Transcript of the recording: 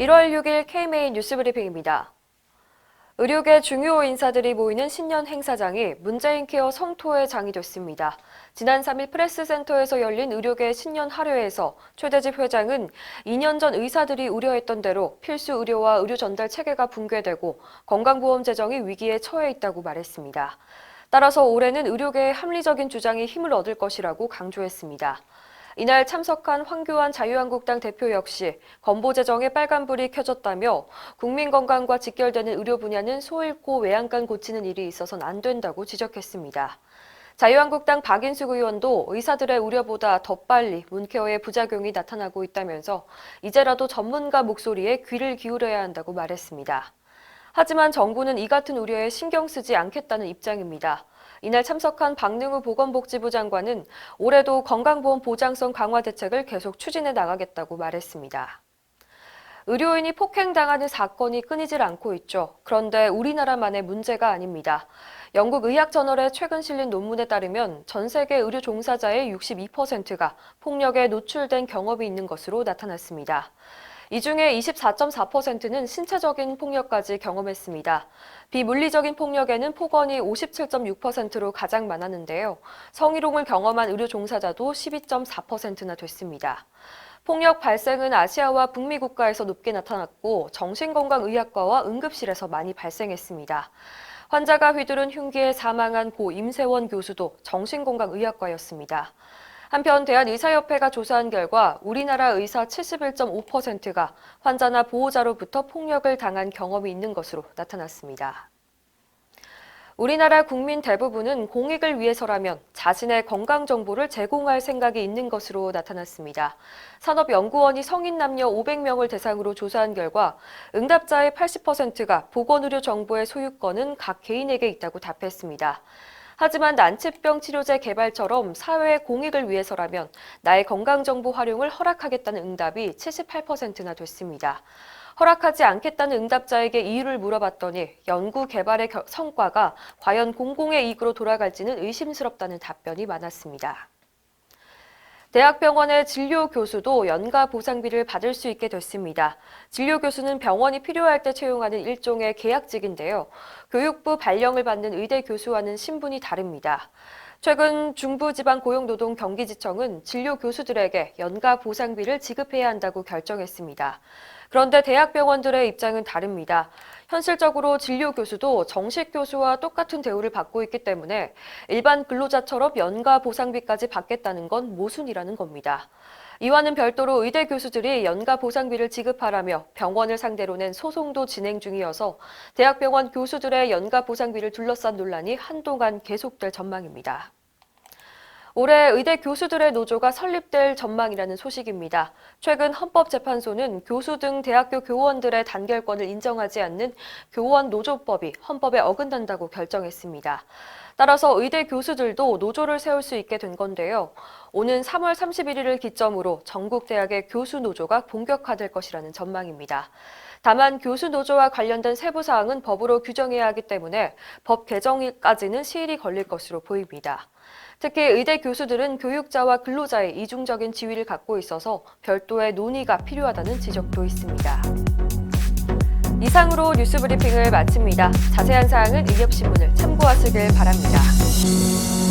1월 6일 KMA 뉴스브리핑입니다. 의료계 중요 인사들이 모이는 신년 행사장이 문재인 케어 성토의 장이 됐습니다. 지난 3일 프레스센터에서 열린 의료계 신년 할애에서 최대집 회장은 2년 전 의사들이 우려했던 대로 필수 의료와 의료 전달 체계가 붕괴되고 건강보험 재정이 위기에 처해 있다고 말했습니다. 따라서 올해는 의료계의 합리적인 주장이 힘을 얻을 것이라고 강조했습니다. 이날 참석한 황교안 자유한국당 대표 역시 건보 재정에 빨간불이 켜졌다며 국민 건강과 직결되는 의료 분야는 소 잃고 외양간 고치는 일이 있어서는 안 된다고 지적했습니다. 자유한국당 박인숙 의원도 의사들의 우려보다 더 빨리 문케어의 부작용이 나타나고 있다면서 이제라도 전문가 목소리에 귀를 기울여야 한다고 말했습니다. 하지만 정부는 이 같은 우려에 신경 쓰지 않겠다는 입장입니다. 이날 참석한 박능우 보건복지부 장관은 올해도 건강보험 보장성 강화 대책을 계속 추진해 나가겠다고 말했습니다. 의료인이 폭행당하는 사건이 끊이질 않고 있죠. 그런데 우리나라만의 문제가 아닙니다. 영국 의학저널에 최근 실린 논문에 따르면 전 세계 의료 종사자의 62%가 폭력에 노출된 경험이 있는 것으로 나타났습니다. 이 중에 24.4%는 신체적인 폭력까지 경험했습니다. 비물리적인 폭력에는 폭언이 57.6%로 가장 많았는데요. 성희롱을 경험한 의료 종사자도 12.4%나 됐습니다. 폭력 발생은 아시아와 북미 국가에서 높게 나타났고 정신건강의학과와 응급실에서 많이 발생했습니다. 환자가 휘두른 흉기에 사망한 고 임세원 교수도 정신건강의학과였습니다. 한편 대한의사협회가 조사한 결과 우리나라 의사 71.5%가 환자나 보호자로부터 폭력을 당한 경험이 있는 것으로 나타났습니다. 우리나라 국민 대부분은 공익을 위해서라면 자신의 건강 정보를 제공할 생각이 있는 것으로 나타났습니다. 산업연구원이 성인 남녀 500명을 대상으로 조사한 결과 응답자의 80%가 보건의료 정보의 소유권은 각 개인에게 있다고 답했습니다. 하지만 난치병 치료제 개발처럼 사회의 공익을 위해서라면 나의 건강정보 활용을 허락하겠다는 응답이 78%나 됐습니다. 허락하지 않겠다는 응답자에게 이유를 물어봤더니 연구 개발의 성과가 과연 공공의 이익으로 돌아갈지는 의심스럽다는 답변이 많았습니다. 대학병원의 진료 교수도 연가 보상비를 받을 수 있게 됐습니다. 진료 교수는 병원이 필요할 때 채용하는 일종의 계약직인데요. 교육부 발령을 받는 의대 교수와는 신분이 다릅니다. 최근 중부지방고용노동경기지청은 진료 교수들에게 연가 보상비를 지급해야 한다고 결정했습니다. 그런데 대학병원들의 입장은 다릅니다. 현실적으로 진료 교수도 정식 교수와 똑같은 대우를 받고 있기 때문에 일반 근로자처럼 연가 보상비까지 받겠다는 건 모순이라는 겁니다. 이와는 별도로 의대 교수들이 연가 보상비를 지급하라며 병원을 상대로 낸 소송도 진행 중이어서 대학병원 교수들의 연가 보상비를 둘러싼 논란이 한동안 계속될 전망입니다. 올해 의대 교수들의 노조가 설립될 전망이라는 소식입니다. 최근 헌법재판소는 교수 등 대학교 교원들의 단결권을 인정하지 않는 교원 노조법이 헌법에 어긋난다고 결정했습니다. 따라서 의대 교수들도 노조를 세울 수 있게 된 건데요. 오는 3월 31일을 기점으로 전국 대학의 교수 노조가 본격화될 것이라는 전망입니다. 다만 교수 노조와 관련된 세부 사항은 법으로 규정해야 하기 때문에 법 개정까지는 시일이 걸릴 것으로 보입니다. 특히 의대 교수들은 교육자와 근로자의 이중적인 지위를 갖고 있어서 별도의 논의가 필요하다는 지적도 있습니다. 이상으로 뉴스브리핑을 마칩니다. 자세한 사항은 의협신문을 참고하시길 바랍니다.